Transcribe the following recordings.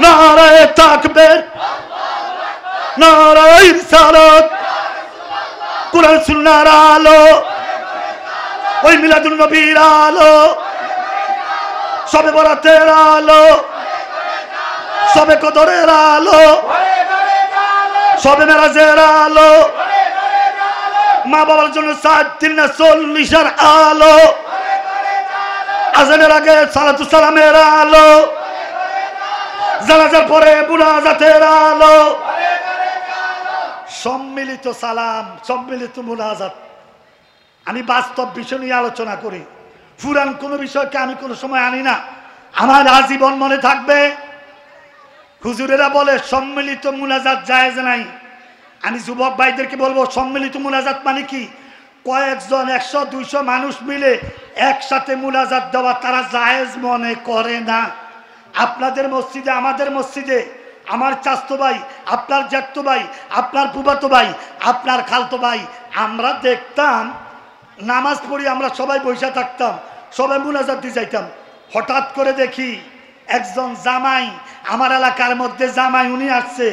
নারায়ে তাকবীর, নারায়ে রিসালাত, কুরআন সুন্নাহর আলো, ওই মিলাদুন নবীর আলো, শবে বরাতের আলো, শবে কদরের আলো, শবে মেরাজের আলো, মা বাবার জন্য 440 আলো, আজানের আগে সালাতু সালামের আলো, জানাজার পরে মুনাজাতের আলো, সম্মিলিত সালাম, সম্মিলিত মুনাজাত। আমি বাস্তব বিষয় নিয়ে আলোচনা করি, পুরান কোনো বিষয়কে আমি কোনো সময় আনি না। আমার আজীবন মনে থাকবে, হুজুরেরা বলে সম্মিলিত মুনাজাত জায়েজ নাই। আমি যুবক ভাইদেরকে বলবো, সম্মিলিত মুনাজাত মানে কি? কয়েকজন 100-200 মানুষ মিলে একসাথে মুনাজাত দেওয়া তারা জায়েজ মনে করে না। আপনাদের মসজিদে, আমাদের মসজিদে, আমার চাচতো ভাই, আপনার জ্যাঠতো ভাই, আপনার ফুফাতো ভাই, আপনার খালতো ভাই, আমরা দেখতাম নামাজ পড়ি, আমরা সবাই বসে থাকতাম, সবাই মুনাজাত দিয়ে যাইতাম। হঠাৎ করে দেখি একজন জামাই, আমার এলাকার মধ্যে জামাই, উনি আসছে,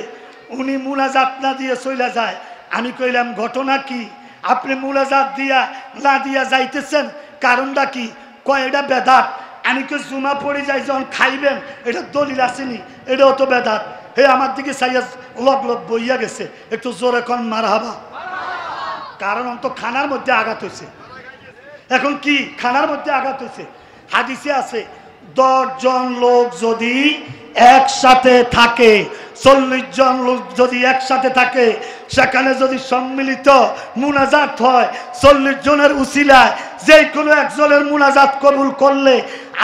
উনি মুনাজাত না দিয়ে চলে যায়। আমি কইলাম ঘটনা কি? আপনি মুনাজাত দিয়া না দিয়া যাইতেছেন, কারণটা কি? কয় এটা বেদাত। আমি কে জুমা পড়ে যাই যখন খাইবেন, এটা দলিল আসেনি, এটাও তো বেদাত। হে আমার দিকে চাইয়া লগ লগ বইয়া গেছে, একটু জোরে কোন মারহাবা। কারণ অন্ত খানার মধ্যে আঘাত হয়েছে। এখন কি খানার মধ্যে আঘাত হয়েছে? হাদিসে আছে 10 জন লোক যদি একসাথে থাকে, 40 জন লোক যদি একসাথে থাকে, সেখানে যদি সম্মিলিত মুনাজাত হয়, 40 জনের উসিলায় যে কোনো একজনের মুনাজাত কবুল করলে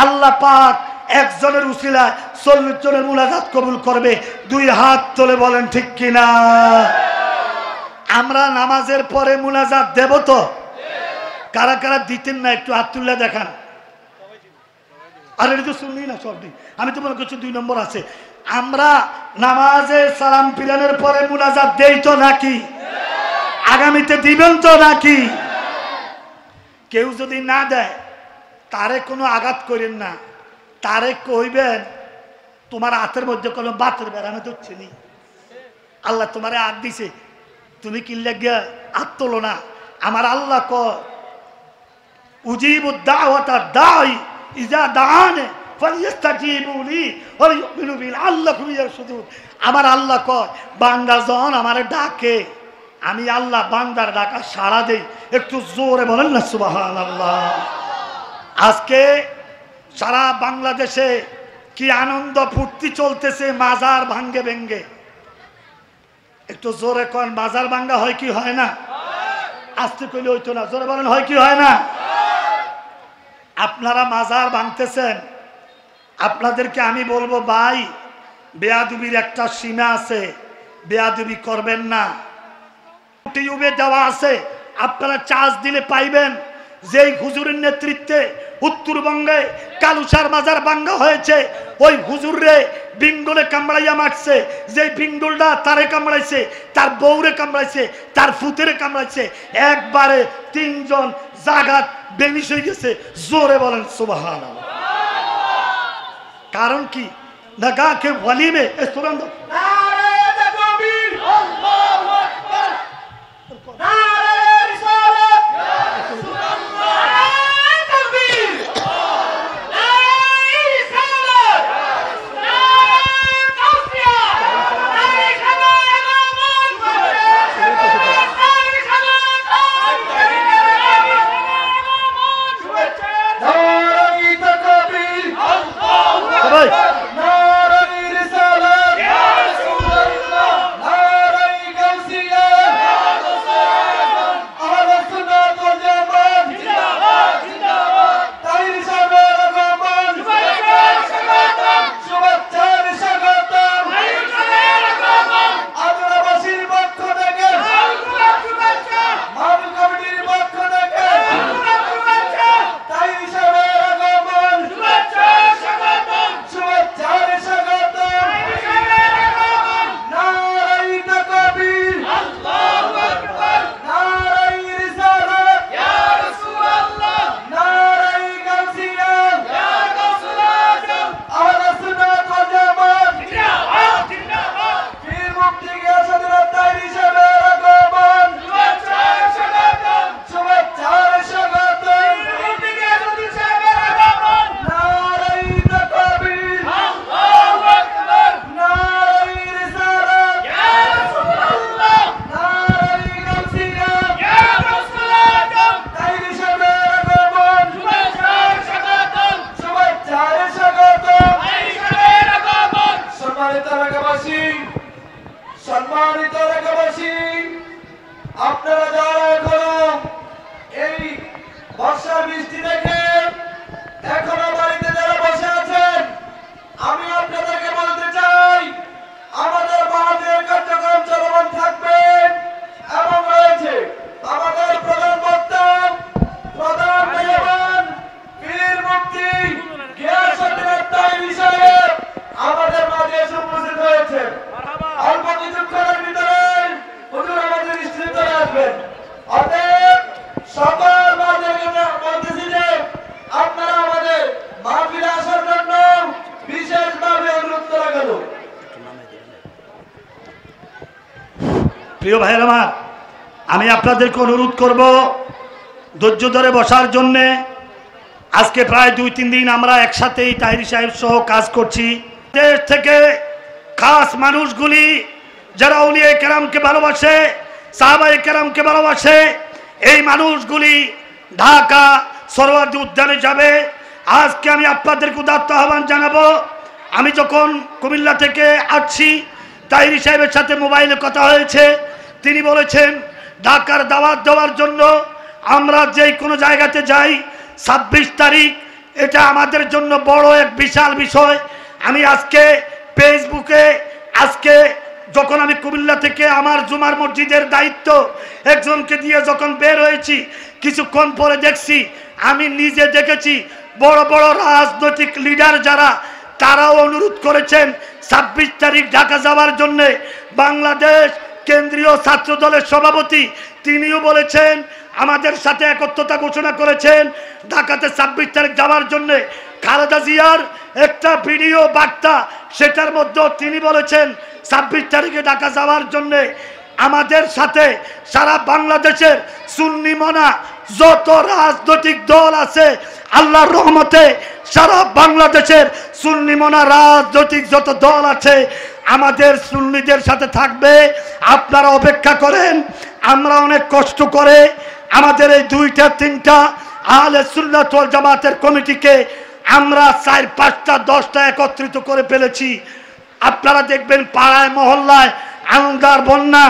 আল্লাহ পাক একজনের উসিলায় 40 জনের মুনাজাত কবুল করবে। 2 হাত তুলে বলেন ঠিক কিনা? আমরা নামাজের পরে মুনাজাত দেব তো? কারা কারা দিতেন না একটু হাত তুলে দেখান। আর এটা তো শুনলি না সব দিন, আমি তো মনে করছি 2 নম্বর আছে। আমরা নামাজে সালাম ফিরানোর পরে মুনাজাত দেই তো নাকি? আগামীতে দিবেন তো নাকি? কেউ যদি না দেয় তারে কোনো আঘাত করেন না, তারে কইবেন তোমার হাতের মধ্যে কোনো বাতের বেড়ানো ধরছে নি, আল্লাহ তোমারে হাত দিছে, তুমি কি লাগিয়া হাত তোলো না? আমার আল্লাহ কয় উজিবু দাওয়াতা দাঈ ইজা দাআনে ফালিস্তাজিবু লি ওয়া লিউমিনু বি লাআল্লাকুম ইয়ারশুদুন। আমার আল্লাহ কয় বান্দা যখন আমারে ডাকে, আমি আল্লাহ বান্দার ডাকা সাড়া দেই। একটু জোরে বলেন না সুবহানাল্লাহ। আজকে সারা বাংলাদেশে কি আনন্দ ফুর্তি চলতেছে, মাজার ভাঙ্গে ভেঙ্গে। একটু জোরে কন, মাজার ভাঙ্গা হয় কি হয় না? আস্তে কইলে হইতো না, জোরে বলেন হয় কি হয় না? আপনারা মাজার ভাঙতেছেন, আপনাদেরকে আমি বলবো ভাই, বেয়াদবির একটা সীমা আছে, বেয়াদবি করবেন না। ইউটিউবে দেওয়া আছে, আপনারা চার্জ দিলে পাইবেন। যেই হুজুরের নেতৃত্বে উত্তরবঙ্গে কালুসার মাজার ভাঙ্গা হয়েছে, ওই হুজুরে বিঙ্গলে কামড়াইয়া মারছে। যেই বিঙ্গলটা তারে কামড়াইছে, তার বউরে কামড়াইছে, তার ফুতেরে কামড়াইছে, একবারে 3 জন জাগাত বেনিশ হয়ে গেছে। জোরে বলেন সুবহানাল্লাহ। কারণ কি? না গাকে ওয়ালিমে এ সুগন্ধ সম্মানিত এলাকাবাসী, আপনারা যারা এখনো এই বর্ষা বৃষ্টি দেখে এখনো বাড়িতে যারা বসে আছেন, আমি আপনাদেরকে বলতে চাই আমাদের মাহফিলের কার্যক্রম চলমান থাকবে এবং রয়েছে আমাদের প্রধান বক্তা প্রধান মেহমান পীর মুফতি গিয়াসউদ্দিন আত্তায়ী সাহেব আমাদের মাঝে এসে উপস্থিত হয়েছেন। অল্প কিছুক্ষণের ভিতরে হুজুর আমাদের স্ত্রী চলে আসবেন। অতএব সকল বলতেছি যে আপনারা আমাদের মাহফিলে আসার জন্য বিশেষভাবে অনুরোধ করা গেল। প্রিয় ভাইয়ের আমার, আমি আপনাদেরকে অনুরোধ করব ধৈর্য ধরে বসার জন্যে। আজকে প্রায় 2-3 দিন আমরা একসাথেই তাহিরি সাহেব সহ কাজ করছি। দেশ থেকে খাস মানুষগুলি যারা আউলিয়া কেরামকে ভালোবাসে, সাহাবায়ে কেরামকে ভালোবাসে, এই মানুষগুলি ঢাকা সরোয়ার্দী উদ্যানে যাবে। আজকে আমি আপনাদেরকে উদাত্ত আহ্বান জানাবো। আমি যখন কুমিল্লা থেকে আসছি, তাহিরি সাহেবের সাথে মোবাইলে কথা হয়েছে। তিনি বলেছেন ঢাকার দাওয়াত দেওয়ার জন্য আমরা যে কোনো জায়গাতে যাই 26 তারিখ, এটা আমাদের জন্য বড় এক বিশাল বিষয়। আমি আজকে ফেসবুকে যখন আমি কুমিল্লা থেকে আমার জুমার মসজিদের দায়িত্ব একজনকে দিয়ে যখন বের হয়েছি, কিছুক্ষণ পরে দেখছি, আমি নিজে দেখেছি বড় বড় রাজনৈতিক লিডার যারা, তারাও অনুরোধ করেছেন 26 তারিখ ঢাকা যাওয়ার জন্যে। বাংলাদেশ কেন্দ্রীয় ছাত্র দলের সভাপতি তিনিও বলেছেন, আমাদের সাথে একত্রতা ঘোষণা করেছেন ঢাকাতে 26 তারিখ যাওয়ার জন্যে। খালেদা জিয়ার একটা ভিডিও বার্তা, সেটার মধ্যেও তিনি বলেছেন 26 তারিখে ঢাকা যাওয়ার জন্যে। আমাদের সাথে সারা বাংলাদেশের সুন্নি মনা যত রাজনৈতিক দল আছে, আল্লাহর রহমতে সারা বাংলাদেশের সুন্নি মনা রাজনৈতিক যত দল আছে আমাদের সুন্নিদের সাথে থাকবে। আপনারা অপেক্ষা করেন। আমরা অনেক কষ্ট করে আমাদের এই 2-3টা আহলে সুন্নাত ওয়াল জামাতের কমিটিকে আমরা 4-5টা 10টা একত্রিত করে ফেলেছি। আপনারা দেখবেন পাড়ায় মহল্লায় আনন্দার বন্যা।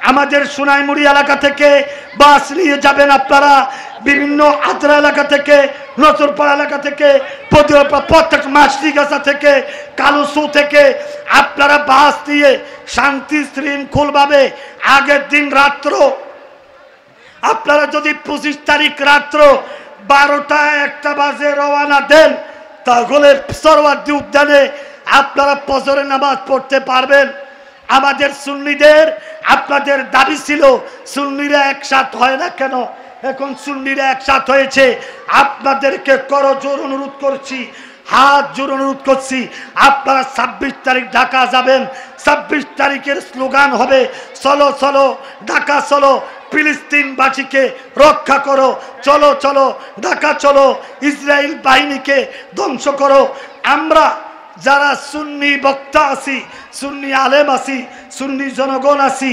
আমাদের সোনাইমুড়ি এলাকা থেকে বাস নিয়ে যাবেন আপনারা, বিভিন্ন আদ্রা এলাকা থেকে, নজরপাড়া এলাকা থেকে, প্রত্যেক মাছরিগাছা থেকে, কালুসু থেকে আপনারা বাস দিয়ে শান্তি শৃঙ্খলভাবে আগের দিন রাত্র, আপনারা যদি 25 তারিখ রাত্র 12টা-1টা বাজে রওনা দেন, তাহলে সরোয়ার্দী উদ্যানে আপনারা ফজরের নামাজ পড়তে পারবেন। আমাদের সুন্নিদের আপনাদের দাবি ছিল সুন্নিরা একসাথ হয় না কেন, এখন সুন্নিরা একসাথ হয়েছে। আপনাদেরকে করজোর অনুরোধ করছি, হাত জোর অনুরোধ করছি, আপনারা 26 তারিখ ঢাকা যাবেন। 26 তারিখের স্লোগান হবে চলো চলো ঢাকা চলো, ফিলিস্তিনবাসীকে রক্ষা করো, চলো চলো ঢাকা চলো, ইসরায়েল বাহিনীকে ধ্বংস করো। আমরা যারা সুন্নি বক্তা আছি, সুন্নি আলেম আছি, সুন্নি জনগণ আছি,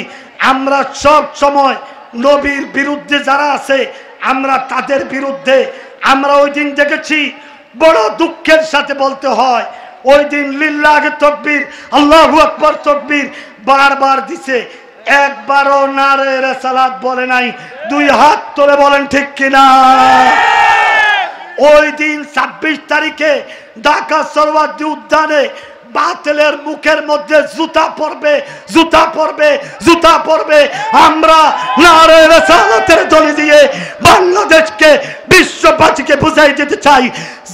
আমরা সব সময় নবীর বিরুদ্ধে যারা আছে আমরা তাদের বিরুদ্ধে। আমরা ওই দিন দেখেছি, বড় দুঃখের সাথে বলতে হয়, ওই দিন লিল্লাহ তাকবীর, আল্লাহু আকবার তাকবীর বারবার দিছে, একবারও নারে রিসালাত বলে নাই। 2 হাত তুলে বলেন ঠিক কিনা? ওই দিন 26 তারিখে ঢাকা সরোয়ার্দী উদ্যানে বাতিলের মুখের মধ্যে জুতা পড়বে, জুতা পড়বে, জুতা পড়বে। আমরা নারে রিসালাতের ধ্বনি দিয়ে বাংলাদেশকে, বিশ্ববাসীকে বুঝাই দিতে চাই,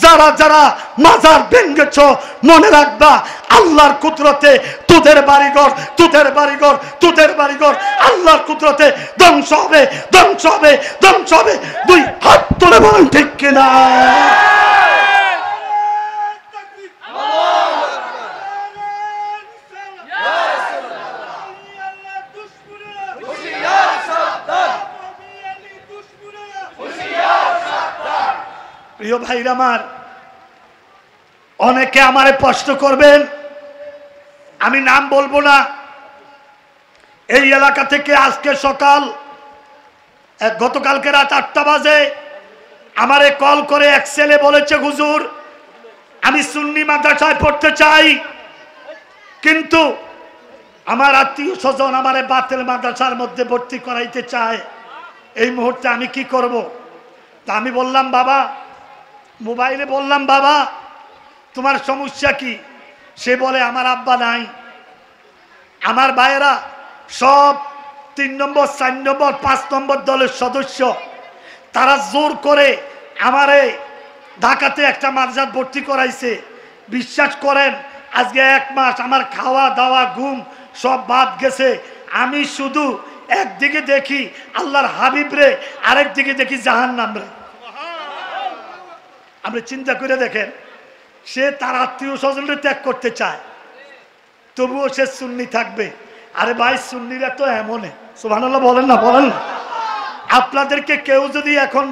যারা যারা মাজার ভেঙেছ মনে রাখবা আল্লাহর কুদরতে তোদের বাড়িঘর, তোদের বাড়িঘর, তোদের বাড়িঘর আল্লাহর কুদরতে ধ্বংস হবে, ধ্বংস হবে, ধ্বংস হবে। 2 হাত তুলে বলেন ঠিক কিনা? প্রিয় ভাইরা আমার, অনেকে আমারে প্রশ্ন করবেন, আমি নাম বলবো না। এই এলাকা থেকে আজকে সকাল, গতকালকে রাত 8টা বাজে আমারে কল করে এক ছেলে বলেছে, হুজুর আমি সুন্নি মাদ্রাসায় পড়তে চাই, কিন্তু আমার আত্মীয় স্বজন আমারে বাতিল মাদ্রাসার মধ্যে ভর্তি করাইতে চায়, এই মুহূর্তে আমি কি করব? তা আমি বললাম বাবা, মোবাইলে বললাম বাবা তোমার সমস্যা কি? সে বলে আমার আব্বা নাই, আমার ভাইয়েরা সব 3 নম্বর 4 নম্বর 5 নম্বর দলের সদস্য, তারা জোর করে আমারে ঢাকাতে একটা মাদ্রাসায় ভর্তি করাইছে। বিশ্বাস করেন আজকে 1 মাস আমার খাওয়া দাওয়া ঘুম সব বাদ গেছে। আমি শুধু একদিকে দেখি আল্লাহর হাবিব রে, আরেক দিকে দেখি জাহান্নাম রে। আপনি চিন্তা করে দেখেন, সে তার আত্মীয় স্বজনকে ত্যাগ করতে চায়, তবুও সে সুন্নি থাকবে। আরে ভাই সুন্নিরা তো এমন, সুবহানাল্লাহ বলেন না, বলেন না। আপনাদেরকে কেউ যদি এখন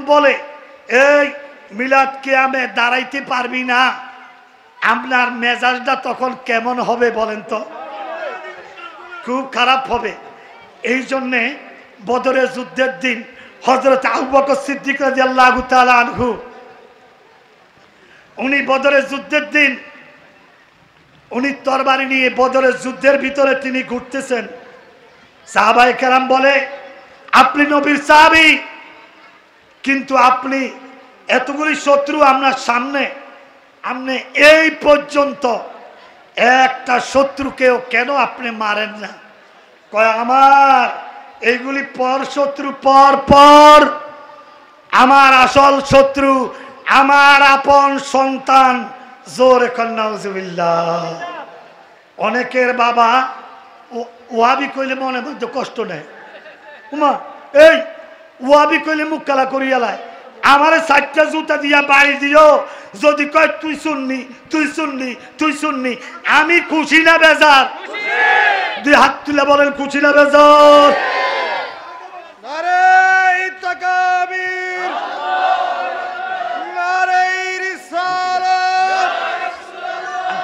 বলে এই মিলাদ কিয়ামে দাঁড়াইতে পারবি না, আপনার মেজাজটা তখন কেমন হবে বলেন তো? খুব খারাপ হবে। এই জন্যে বদরের যুদ্ধের দিন হযরত আবু বকর সিদ্দিক রাদিয়াল্লাহু তাআলা আনহু, উনি বদরের যুদ্ধের দিন উনি তরবারি নিয়ে বদরের যুদ্ধের ভিতরে তিনি ঘুরতেছেন। সাহাবায়ে কেরাম বলে আপনি নবীর সাহাবী, কিন্তু আপনি এতগুলি শত্রু আপনার সামনে, আপনি এই পর্যন্ত একটা শত্রুকেও কেন আপনি মারেন না? কয় আমার এইগুলি পর শত্রু, পর আমার আসল শত্রু আমার আপন সন্তান। জোরে নাউজুবিল্লাহ। অনেকের বাবা ওয়াবি কইলে মনে মধ্যে কষ্ট নেয়, উমা এই ওয়াবি কইলে মুখ কালা করিয়ালায়, আমারে 4টা জুতা দিয়া বাড়ি দিও যদি কয় তুই শুননি তুই শুননি তুই শুননি, আমি খুশি না বেজার? দুই হাত তুলে বলেন খুশি না বেজার? নারে তাকবীর, নারে রিসালাত,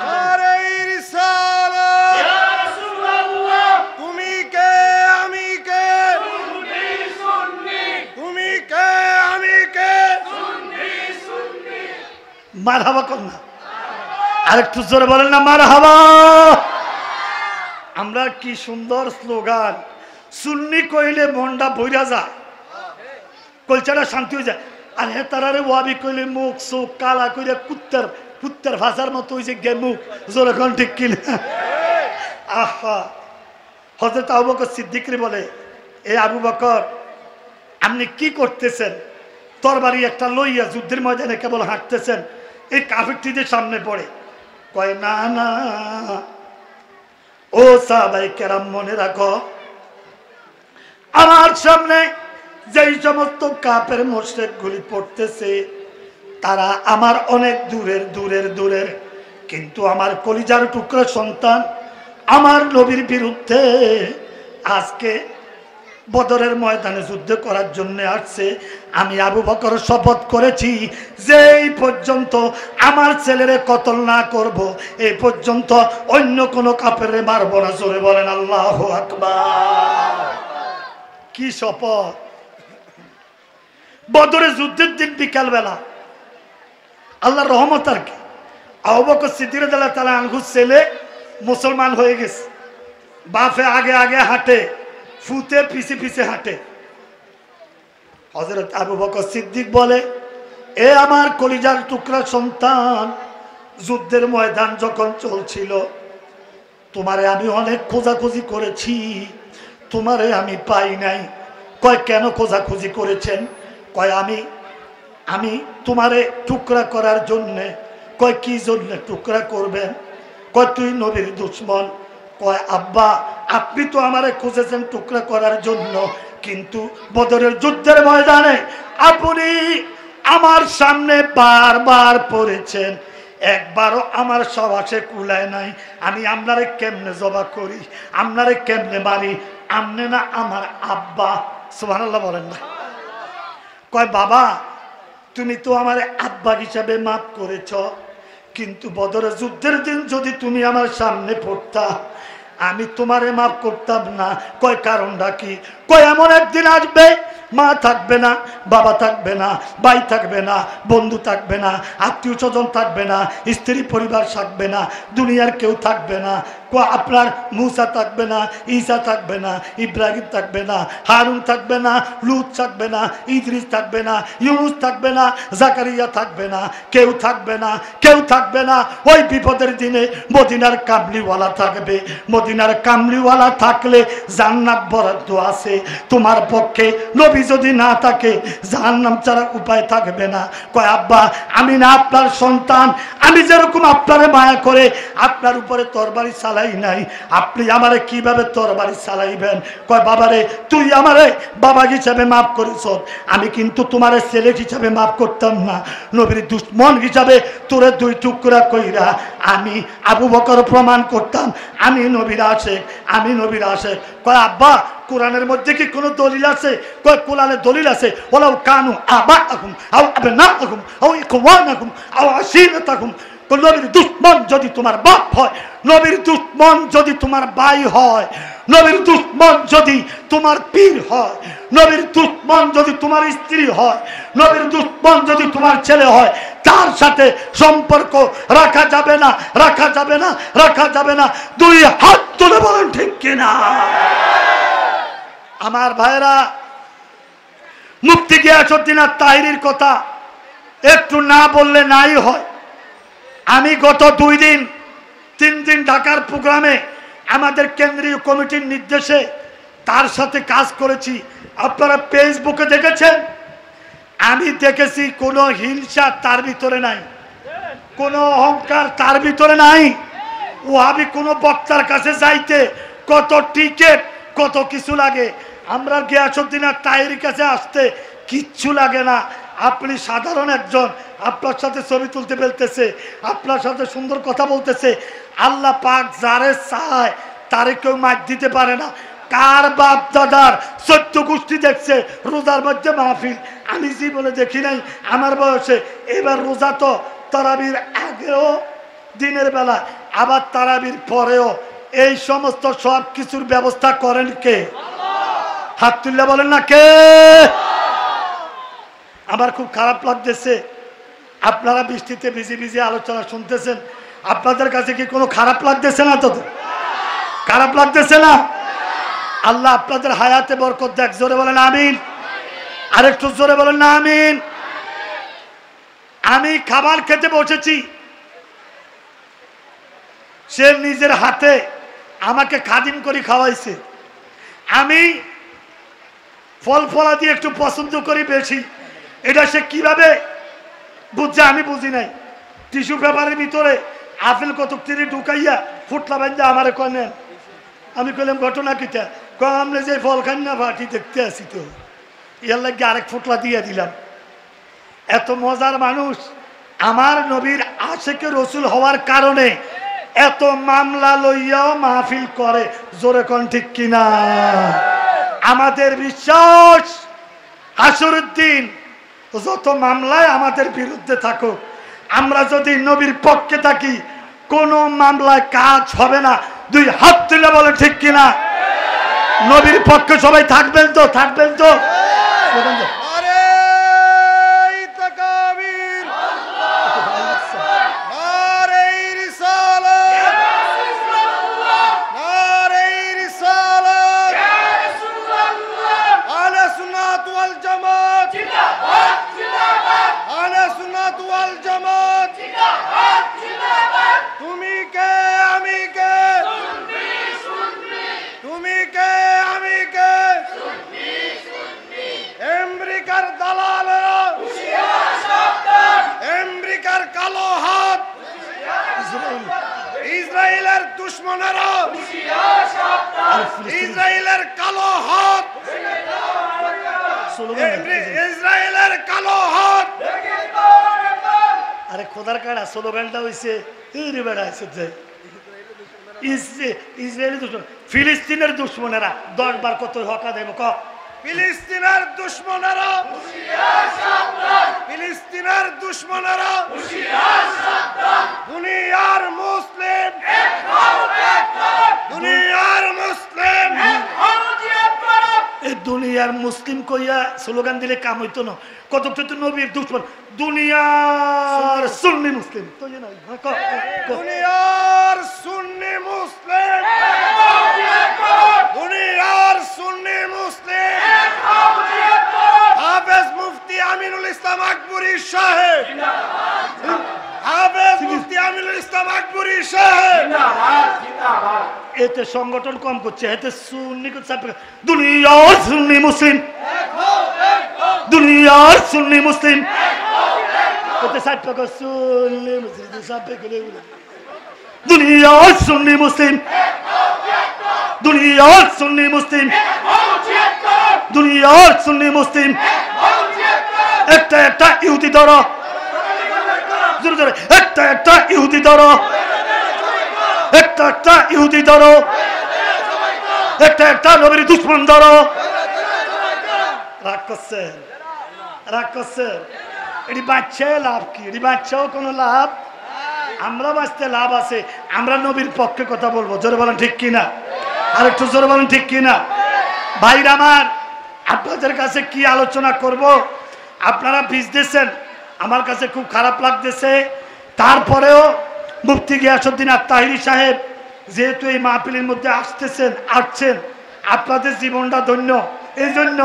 নারে রিসালাত। ইয়া রাসূলুল্লাহ তুমি কে আমি কে? সুন্নি সুন্নি। তুমি কে আমি কে? সুন্নি সুন্নি। মারহাবা কর না, আরেকটু জোরে বলেন না মারহাবা। আমরা কি সুন্দর স্লোগান, সুন্নি কইলে মনটা বইরা যায়, কলচাটা শান্তি হয়ে যায়। আর হে তারারে ওয়াবি কইলে মুখ চোখ কালা কইলে কুত্তার ভাষার মতো হয়েছে গে মুখ। জোরে কোন ঠিক কিনা? আহা, হযরত আবু বকর সিদ্দিক রে বলে এ আবু বকর আপনি কি করতেছেন? তরবারি একটা লইয়া যুদ্ধের ময়দানে কেবল হাঁটতেছেন, এই কাফিরটিদের সামনে পড়ে। কয় না না, ও সাহাবায়ে কেরাম মনে রাখো, আমার সামনে যেই সমস্ত কাফের মুশরিক গুলি পড়তেছে তারা আমার অনেক দূরের, কিন্তু আমার কলিজার টুকরা সন্তান আমার নবীর বিরুদ্ধে আজকে বদরের ময়দানে যুদ্ধ করার জন্য আসছে। আমি আবু বকর শপথ করেছি যে এই পর্যন্ত আমার ছেলেরে কতল না করব, এই পর্যন্ত অন্য কোনো কাফেরে মারব না। জোরে বলেন আল্লাহু আকবার। কি শপথ! বদরের যুদ্ধের দিন বিকাল বেলা আল্লাহর রহমত আর কি, আবু বকর সিদ্দিক রাদিয়াল্লাহু তাআলা আনহুর ছেলে মুসলমান হয়ে গেছে। বাপে আগে আগে হাঁটে, ফুতে পিছে হাঁটে। হযরত আবু বকর সিদ্দিক বলে এ আমার কলিজার টুকরা সন্তান, যুদ্ধের ময়দান যখন চলছিল তোমারে আমি অনেক খোঁজাখুঁজি করেছি, তোমারে আমি পাই নাই। কয় কেন খোঁজাখুঁজি করেছেন? কয় আমি তোমারে টুকরা করার জন্যে। কয় কি জন্যে টুকরা করবেন? কয় তুই নবীর দুশমন। কয় আব্বা আপনি তো আমারে খুঁজেছেন টুকরা করার জন্য, কিন্তু বদরের যুদ্ধের ময়দানে আপনি আমার সামনে বারবার পড়েছেন, একবারও আমার সবাসে কুলায় নাই। আমি আপনারে কেমনে জবা করি, আপনারে কেমনে মারি? আমনে না আমার আব্বা। সুবহানাল্লাহ বলেন না। কয় বাবা তুমি তো আমার আব্বা হিসাবে মাফ করেছ, কিন্তু বদরের যুদ্ধের দিন যদি তুমি আমার সামনে পড়তা আমি তোমারে মাফ করতাম না। কয় কারণটা কি? কয় এমন একদিন আসবে মা থাকবে না, বাবা থাকবে না, ভাই থাকবে না, বন্ধু থাকবে না, আত্মীয় স্বজন থাকবে না, স্ত্রী পরিবার থাকবে না, দুনিয়ার কেউ থাকবে না। আপনার মুসা থাকবে না, ঈসা থাকবে না, ইব্রাহিম থাকবে না, হারুন থাকবে না, লূত থাকবে না, ইদ্রিস থাকবে না, ইউনুস থাকবে না, জাকারিয়া থাকবে না, কেউ থাকবে না, কেউ থাকবে না। ওই বিপদের দিনে মদিনার কামলিওয়ালা থাকবে। মদিনার কামলিওয়ালা থাকলে জান্নাত বরাদ্দ আছে। তোমার পক্ষে নবী যদি না থাকে জাহান্নাম ছাড়া উপায় থাকবে না। কয় আব্বা, আমি না আপনার সন্তান, আমি যেরকম আপনারে মায়া করে আপনার উপরে তরবারি চালাই নাই, আপনি আমারে কিভাবে তরবারি চালাইবেন? কয় বাবারে, তুই আমারে বাবা হিসাবে মাফ করিস, আমি কিন্তু তোমার ছেলে হিসাবে মাফ করতাম না। নবীর দুশ্মন হিসাবে তোরে দুই টুকরা কইরা আমি আবু বকর প্রমাণ করতাম আমি নবীর আশেক, আমি নবীর আশেক। কয় আব্বা, কোরআনের মধ্যে কি কোনো দলিল আছে? কয় কোরআনে দলিল আছে, ওলাউ কানু আবাআকুম আও আবনাআকুম আও ইখওয়ানাকুম আও আশীরাতাকুম। নবীর দুশ্মন যদি তোমার বাপ হয়, নবীর দুশ্মন যদি তোমার ভাই হয়, নবীর দুশ্মন যদি তোমার পীর হয়, নবীর দুশ্মন যদি তোমার স্ত্রী হয়, নবীর দুশ্মন যদি তোমার ছেলে হয়, তার সাথে সম্পর্ক রাখা যাবে না, রাখা যাবে না, রাখা যাবে না। দুই হাত তুলে বলেন ঠিক কিনা? আমার ভাইরা, মুফতি গিয়াসউদ্দিন আত-তাহিরির কথা একটু না বললে নাই হয়। আমি গত 2-3 দিন ঢাকার প্রোগ্রামে আমাদের কেন্দ্রীয় কমিটির নির্দেশে তার সাথে কাজ করেছি। আপনারা ফেসবুকে দেখেছেন, আমি দেখেছি কোনো হিংসা তার ভিতরে নাই, কোনো অহংকার তার ভিতরে নাই। ওহাবি কোনো বক্তার কাছে যাইতে কত টিকেট, কত কিছু লাগে। আমরা গিয়াসউদ্দিন আত-তাহিরির কাছে আসতে কিচ্ছু লাগে না। আপনি সাধারণ একজন, আপনার সাথে ছবি তুলতে ফেলতেছে, আপনার সাথে সুন্দর কথা বলতেছে। আল্লাহ পাক যারে চায় তারে কেউ মার দিতে পারে না। কার বাপ দাদার 14 গোষ্ঠী দেখছে রোজার মধ্যে মাহফিল? আমি জীবনে দেখি নাই আমার বয়সে। এবার রোজা তো তারাবির আগেও দিনের বেলা, আবার তারাবির পরেও, এই সমস্ত সব কিছুর ব্যবস্থা করেন কে? হাত তুললে বলেন না কে? আমার খুব খারাপ লাগতেছে, আপনারা বৃষ্টিতে ভিজে ভিজে আলোচনা শুনতেছেন, আপনাদের কাছে কি কোনো খারাপ লাগতেছে না? তো খারাপ লাগতেছে না? আল্লাহ আপনাদের হায়াতে বরকত দেখ। জোরে বলেন আমিন। আরেকটু জোরে বলেন না আমিন। আমি খাবার খেতে বসেছি, সে নিজের হাতে আমাকে খাদিম করে খাওয়াইছে। আমি ফল ফলাদি একটু পছন্দ করি বেশি, এটা সে কিভাবে বুঝছে আমি বুঝি নাই। টিস্যু পেপারের ভিতরে আপেল কতক তিনি ঢুকাইয়া ফুটলা বান্ধা আমারে কয় নেন। আমি কইলাম ঘটনা কিটা? কয় আমরা যে ফল খান না পাটি দেখতে আসি, তো ইয়ার লাগে আরেক ফুটলা দিয়ে দিলাম। এত মজার মানুষ। আমার নবীর আশেকে রসুল হওয়ার কারণে এত মামলা লইয়াও মাহফিল করে। জোরে কোন ঠিক কিনা? আমাদের বিশ্বাস হাসরের দিন যত মামলায় আমাদের বিরুদ্ধে থাকুক, আমরা যদি নবীর পক্ষে থাকি কোনো মামলায় কাজ হবে না। দুই হাত তুলে বলে ঠিক কিনা? নবীর পক্ষে সবাই থাকবেন তো? থাকবেন তো? ইসরায়েলের দুশমনেরা, ইসরায়েলের কালো হাত, ইসরায়েলের কালো হাত। আরে খোদার কাটা স্লোগানটা হইছে ইসরায়েলি দুশ্মন, ফিলিস্তিনের দুশ্মনেরা। 10 বার কত হকা দেব ক? ফিলিস্তিনের দুশমনেরা, ফিলিস্তিনের দুশমনেরা, দুনিয়ার মুসলিম, দুনিয়ার মুসলিম, এই দুনিয়া দুনিয়ার মুসলিম কইয়া স্লোগান দিলে কাম হইতো না, কতটা তো নবীর দুশ্মন দুনিয়ার সুন্নি মুসলিম তো না দুনিয়ার সুন্নি মুসলিম, দুনিয়ার সুন্নি মুসলিম। হাফেজ মুফতি আমিনুল ইসলাম আকবরী সাহেব, হাফেজ মুফতি আমিনুল ইসলাম আকবরী সাহেব। এতে সংগঠন কম করছে, এতে সুন্নি দুনিয়ার সুন্নি মুসলিম, দুনিয়ার সুন্নি মুসলিম, এতে 60 টাকা সুন্নি মুসলিম দুনিয়ার সুন্নি মুসলিম, দুনিয়ার সুন্নি মুসলিম, দুনিয়ার সুন্নি মুসলিম। একটা একটা ইহুদি ধরো, জোরে জোরে একটা একটা ইহুদি ধরো, একটা একটা ইহুদি ধরো, একটা একটা নবীর দুশ্মন ধরো। রাগ করছে, রাগ করছে। এটি বাচ্চা লাভ কি? এটি বাচ্চাও কোনো লাভ, আমরা বাঁচতে লাভ আছে। আমরা নবীর পক্ষে কথা বলবো, জোরে বলেন ঠিক কিনা, আর একটু জোরে বলেন ঠিক কিনা। ভাইরা আমার, আপনাদের কাছে কি আলোচনা করব আপনারা বুঝতেছেন, আমার কাছে খুব খারাপ লাগতেছে। তারপরেও মুফতি গিয়াসউদ্দিন আত-তাহিরি সাহেব যেহেতু এই মাহফিলের মধ্যে আসছেন, আপনাদের জীবনটা ধন্য। এই জন্য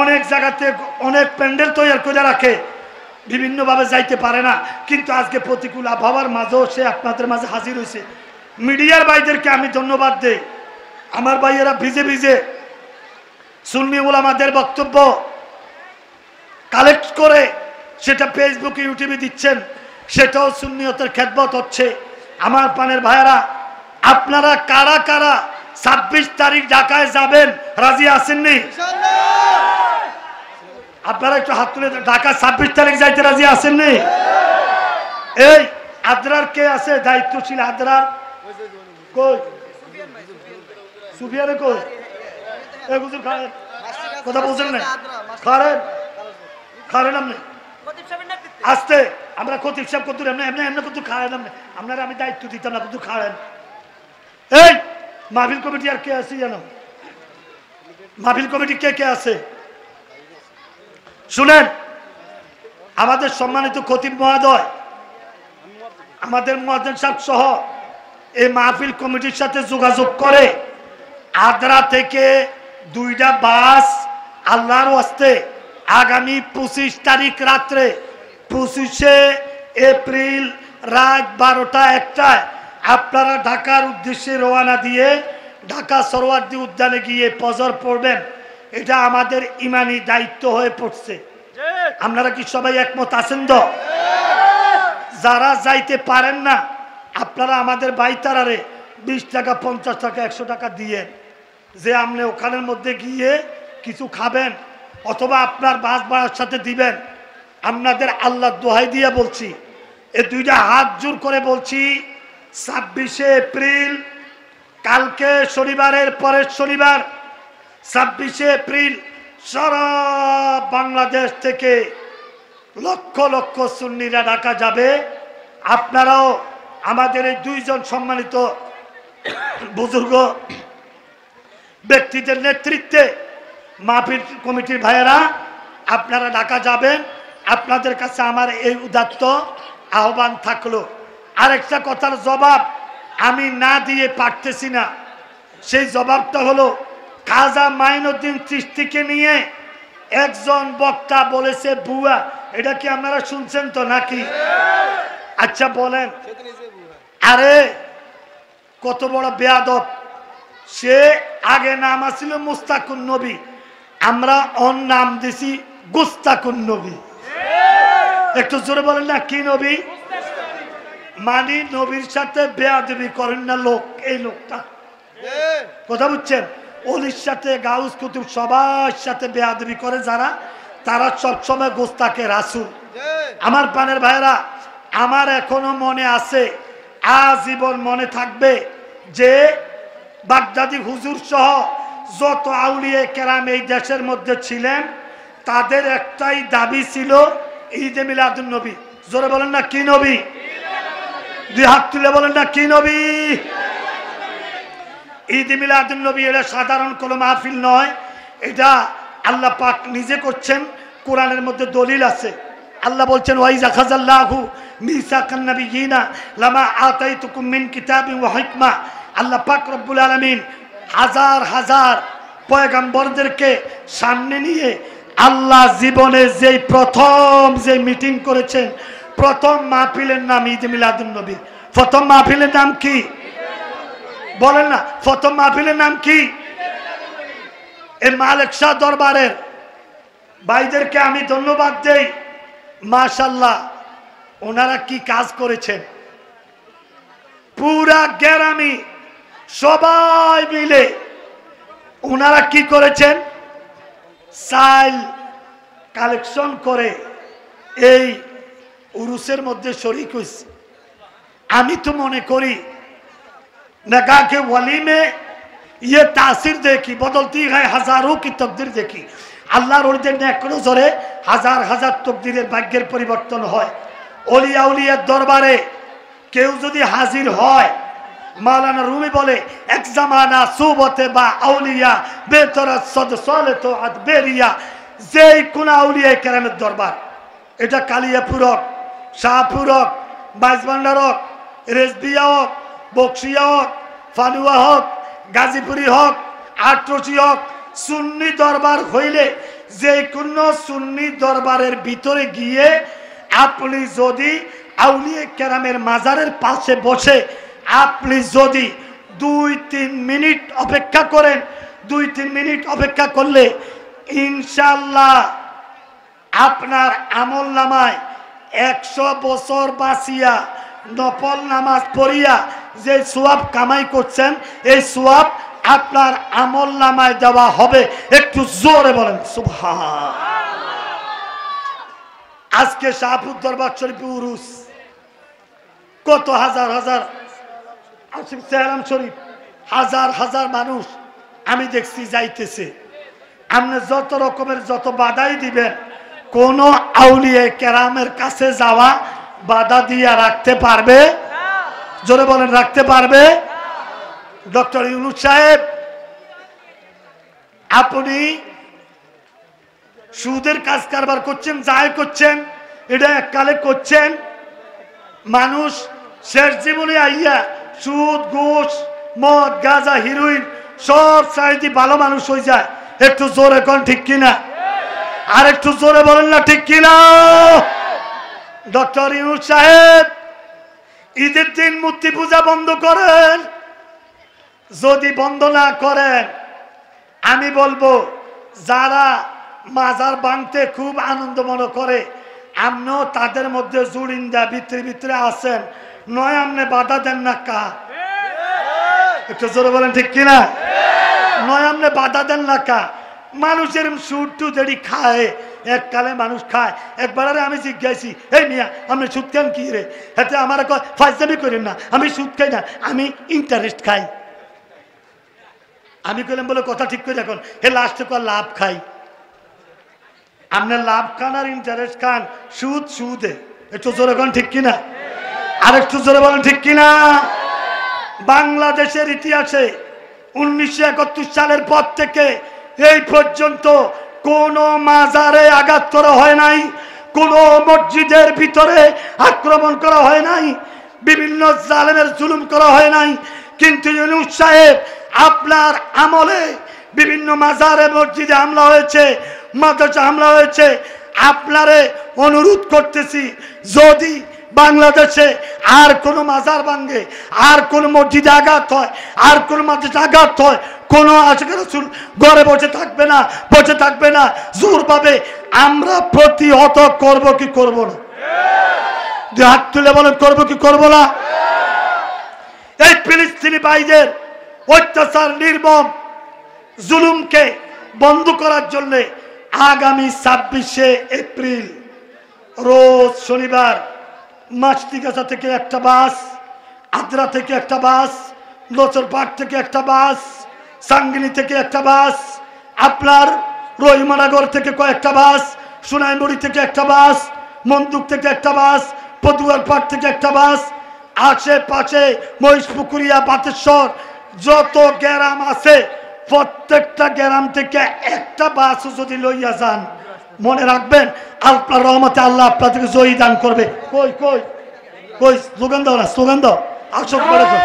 অনেক জায়গাতে অনেক প্যান্ডেল তৈরি করে রাখে, বিভিন্নভাবে যাইতে পারে না, কিন্তু আজকে প্রতিকূল আবহাওয়ার মাঝেও সে আপনাদের মাঝে হাজির হয়েছে। মিডিয়ার ভাইদেরকে আমি ধন্যবাদ দেই। আমার ভাইয়েরা ভিজে ভিজে সুন্নি উলামাদের বক্তব্য কালেক্ট করে সেটা ফেসবুকে ইউটিউবে দিচ্ছেন, সেটাও সুন্নিয়তের খেদমত হচ্ছে। আমার পানের ভাইয়েরা, আপনারা কারা কারা 26 তারিখ ঢাকায় যাবেন রাজি আছেননি? আপনারা একটু হাত তুলে, ঢাকা 26 তারিখ যাইতে রাজি আছেননি? এই আদ্রার কে আছে দায়িত্বশীল? আদ্রার কই? সুফিয়ানে কই? এই হুজুর খারেন, কথা বলছেন না? খারেন খারেন আপনি আসতে, আমরা খতিব সাহেব কত এমনি এমনি এমনি কত খাড়েন আপনি, আপনারা আমি দায়িত্ব দিতাম না, কত খাড়েন। এই মাহফিল কমিটি আর কে আছে জানো? মাহফিল কমিটি কে কে আছে শুনেন। আমাদের সম্মানিত খতিব মহোদয়, আমাদের মুয়াজ্জিন সাহেব সহ এই মাহফিল কমিটির সাথে যোগাযোগ করে আদ্রা থেকে 2টা বাস আল্লাহর ওয়াস্তে আগামী 25 তারিখ রাত্রে 25শে এপ্রিল রাত 12টা 1টায় আপনারা ঢাকার উদ্দেশ্যে রওনা দিয়ে ঢাকা সরোয়ার্দী উদ্যানে গিয়ে ফজর পড়বেন। এটা আমাদের ইমানি দায়িত্ব হয়ে পড়ছে। আপনারা কি সবাই একমত আছেন তো? যারা যাইতে পারেন না, আপনারা আমাদের বাইতারারে 20 টাকা 50 টাকা 100 টাকা দিয়ে যে আপনি ওখানের মধ্যে গিয়ে কিছু খাবেন, অথবা আপনার বাস ভাড়ার সাথে দিবেন। আপনাদের আল্লাহ দোহাই দিয়ে বলছি, এই 2টা হাত জোর করে বলছি, 26শে এপ্রিল কালকে শনিবারের পরের শনিবার 26শে এপ্রিল সারা বাংলাদেশ থেকে লক্ষ লক্ষ সুন্নিরা ঢাকা যাবে। আপনারাও আমাদের এই 2 জন সম্মানিত বুজুর্গ ব্যক্তিদের নেতৃত্বে মাহফিল কমিটির ভাইয়েরা আপনারা ঢাকা যাবেন। আপনাদের কাছে আমার এই উদাত্ত আহ্বান থাকলো। আরেকটা কথার জবাব আমি না দিয়ে পারতেছি না, সেই জবাবটা হলো খাজা মাইনুদ্দিন চিশতিকে নিয়ে একজন বক্তা বলেছে বুয়া। এটা কি আপনারা শুনছেন তো নাকি? আচ্ছা বলেন, আরে কত বড় বেয়াদব সে। আগে নাম আছিল মুস্তাকুন নবী, আমরা ওর নাম দিছি গুস্তাকুন নবী। একটু জোরে বলেন না, কি নবী? মানে নবীর সাথে বেয়াদবি করেন না লোক, এই লোকটা। কথা বুঝছেন? ওলির সাথে গাউস কুতুব সবার সাথে বেয়াদবি করে যারা, তারা সবসময় গোস্তাকে রাসূল। আমার পানের ভাইরা, আমার এখনো মনে আছে, আজীবন মনে থাকবে যে বাগদাদি হুজুর সহ যত আউলিয়া কেরাম এই দেশের মধ্যে ছিলেন, তাদের একটাই দাবি ছিল ঈদে মিলাদুন নবী। জোরে বলেন না, কি নবী? 2 হাত তুলে বলেন না, কি নবী? ঈদে মিলাদুন নবী। এটা সাধারণ কোনো মাহফিল নয়, এটা আল্লাহ পাক নিজে করছেন, কোরআনের মধ্যে দলিল আছে। আল্লাহ বলছেন ওয়াইজা খাযাল্লাহু মিসাকান নাবিয়িনা লামা আতাইতুকুম মিন কিতাবিন ওয়া হিকমা। আল্লাহ পাক রব্বুল আলামিন হাজার হাজার পয়গম্বরদেরকে সামনে নিয়ে আল্লাহ জীবনে যেই প্রথম যে মিটিং করেছেন, প্রথম মাহফিলের নাম ঈদ মিলাদুন নবী। প্রথম মাহফিলের নাম কি বলেন না? প্রথম মাহফিলের নাম কি? এই মালিক শাহ দরবারের ভাইদেরকে আমি ধন্যবাদ দেই। মাশাআল্লাহ, ওনারা কি কাজ করেছেন। পুরা গ্রামে সবাই মিলে ওনারা কি করেছেন, চাল কালেকশন করে এই উরুসের মধ্যে শরীক হয়েছে। আমি তো মনে করি नगा के वली में ये तासीर देखी बदलती है हजारों की तकदीर देखी। আল্লাহর ওলিদের নেকড়ো জোরে হাজার হাজার তকদিরের ভাগ্যের পরিবর্তন হয়। ওলিয়া উলিয়ার দরবারে কেউ যদি হাজির হয়, মাওলানা রুমি বলে এক জামানা সুবতে বা আউলিয়া বেতরাত সদ সলেতো আদ বেরিয়া, যেই কোন আউলিয়া কেরামের দরবার, এটা কালিয়াপুর হোক, শাহপুর হোক, বাইজবান্ডার হোক, রেজবিয়া হোক, বক্সিয়া হোক, ফানুয়া হোক, গাজীপুরি হোক, আটরসি হোক, সুন্নি দরবার হইলে যে কোনো সুন্নি দরবারের ভিতরে গিয়ে আপনি যদি আউলিয়া কেরামের মাজারের পাশে বসে আপনি যদি 2-3 মিনিট অপেক্ষা করেন, 2-3 মিনিট অপেক্ষা করলে ইনশাআল্লাহ আপনার আমল নামায় 100 বছর বাঁচিয়া নফল নামাজ পড়িয়া যে সওয়াব কামাই করছেন, এই সওয়াব আপনার আমল নামায় দেওয়া হবে। একটু জোরে বলেন সুবহানাল্লাহ। আজকে শাহপুর দরবার শরীফে উরুস, কত হাজার হাজার সেহরাম শরীফ, হাজার হাজার মানুষ আমি দেখছি যাইতেছে। আপনি যত রকমের যত বাধাই দিবেন, কোন আউলিয়া কেরামের কাছে যাওয়া বাধা দিয়া রাখতে পারবে? জোরে বলেন, রাখতে পারবে? ডক্টর ইউনূস সাহেব, আপনি সুদের কাজ কারবার করছেন, যাই করছেন, এটা এককালে করছেন। মানুষ শেষ জীবনে আইয়া সুদ, ঘুষ, মদ, গাঁজা, হিরোইন সব চাইতে ভালো মানুষ হয়ে যায়। একটু জোরে কোন ঠিক কিনা? আর একটু জোরে বলেন না ঠিক কিনা? ডক্টর ইউনূস সাহেব, ঈদের দিন মূর্তি পূজা বন্ধ করেন। যদি বন্ধ না করেন, আমি বলবো যারা মাজার ভাঙতে খুব আনন্দ মনে করে, আপনিও তাদের মধ্যে জুড়িন্দা ভিতরে ভিতরে আছেন, নয় আপনি বাধা দেন না কা? একটু জোরে বলেন ঠিক কিনা? নয় আপনি বাধা দেন না কা? মানুষের সুদ টুদ এটি খায়, এককালে মানুষ খায়। একবার আমি জিজ্ঞাসি, এই মিয়া আপনি সুদ খান কি রে? হাতে আমার ফাইজলামি করেন না, আমি সুদ খাই না, আমি ইন্টারেস্ট খাই। আমি কইলাম বলে কথা ঠিক করে এখন, হে লাস্টে কর লাভ খাই। আপনার লাভ খান আর ইন্টারেস্ট খান, সুদ সুদে। একটু জোরে কোন ঠিক কিনা? আর একটু জোরে বলেন ঠিক কিনা? বাংলাদেশের ইতিহাসে 1971 সালের পর থেকে এই পর্যন্ত কোন মাজারে আঘাত করা হয় নাই, কোন মসজিদের ভিতরে আক্রমণ করা হয় নাই, বিভিন্ন জালেমের জুলুম করা হয় নাই। কিন্তু ইউনূস সাহেব, আপনার আমলে বিভিন্ন মাজারে মসজিদে হামলা হয়েছে, মাদ্রাসা হামলা হয়েছে। আপনারে অনুরোধ করতেছি, যদি বাংলাদেশে আর কোন মাজার ভাঙে, আর কোন মসজিদে আঘাত হয়, আর কোন মাদ্রাসা আঘাত হয়, কোন আশিক রাসূল ঘরে বসে থাকবে না, বসে থাকবে না, জোর পাবে। আমরা প্রতিহত করব কি করব না? হাত তুলে বলেন, করব কি করব না? এই ফিলিস্তিনি ভাইদের অত্যাচার, নির্মম জুলুমকে বন্ধ করার জন্য আগামী 26শে এপ্রিল রোজ শনিবার মাছতিগাছা থেকে একটা বাস, আদ্রা থেকে একটা বাস, নচরপাট থেকে একটা বাস, সাঙ্গিনী থেকে একটা বাস, আপনার রহিমানগর থেকে কয়েকটা বাস, সোনাইমুড়ি থেকে একটা বাস, মন্দুক থেকে একটা বাস, পদুয়ার পাট থেকে একটা বাস, আশেপাশে মহিষপুকুরিয়া, বাতেশ্বর যত গ্রাম আছে প্রত্যেকটা গ্রাম থেকে একটা বাস যদি লইয়া যান, মনে রাখবেন আল্লাহর রহমতে আল্লাহ আপনাদেরকে জয়ী দান করবে। কই কই কই স্লোগান দাও না, স্লোগান দাও, আসক করে দাও।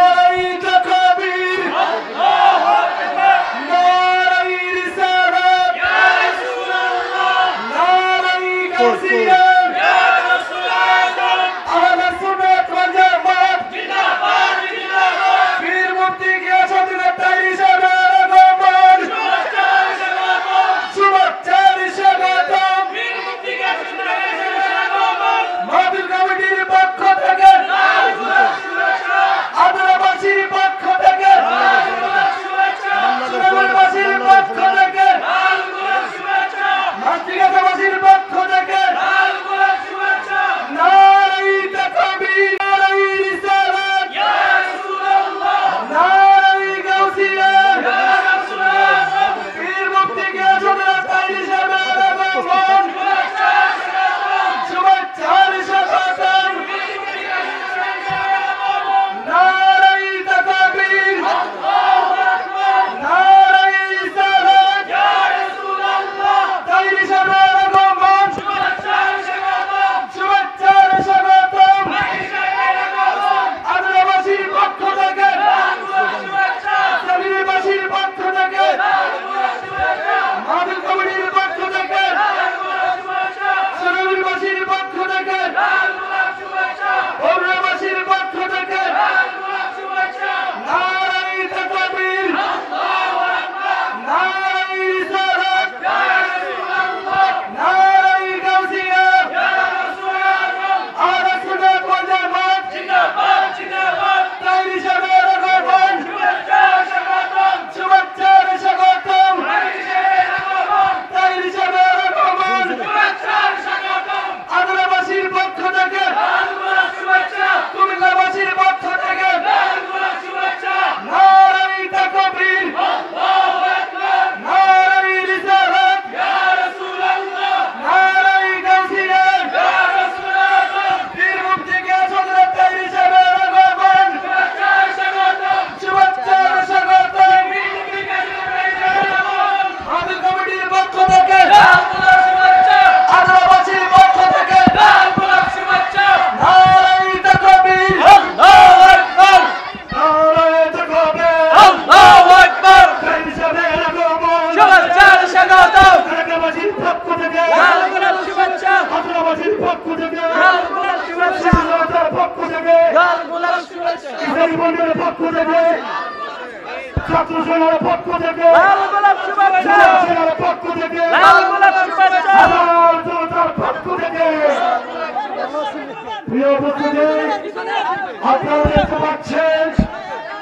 আপনারা দেখতে পাচ্ছেন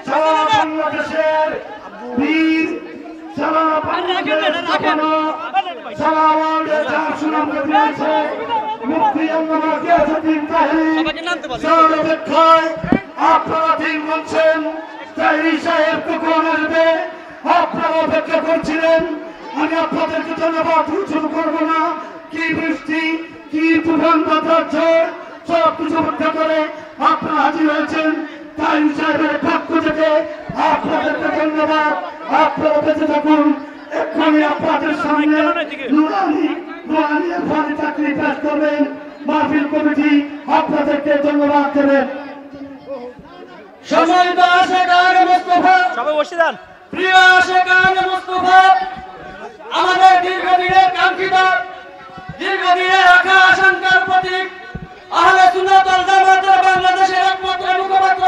সারা বাংলাদেশের বীর, সারা বাংলাদেশের সারা ওয়ার্ল্ডের যার সুনাম দিয়েছে মুফতি আল্লামা গিয়াসউদ্দিন তাহেরি, যার অপেক্ষায় আপনারা দিন গুনছেন তাহেরি সাহেব কখন আসবে, আপনারা অপেক্ষা করছিলেন। আমি আপনাদেরকে ধন্যবাদ শুরু করবো না। কি বৃষ্টি, কি তুফান বাতাস, সব কিছু উপেক্ষা করে আপনারা হাজির হয়েছেন। তাই সাহেবের পক্ষ থেকে আপনাদেরকে ধন্যবাদ। আপনারা বেঁচে থাকুন। এক্ষুনি আপনাদের সামনে নুরানি এরফানি চাকরি পেশ করবেন। মাহফিল কমিটি আপনাদেরকে ধন্যবাদ দেবেন। সম্মানিত আশেকান মুস্তাফা, সবাই বসে যান। প্রিয় আশেকান মুস্তাফা, আমাদের দীর্ঘদিনের কাঙ্ক্ষিত, দীর্ঘদিনের রাখা আশঙ্কার প্রতীক, আহলে সুন্নাত ওয়াল জামাতের বাংলাদেশের একমাত্র মুখপাত্র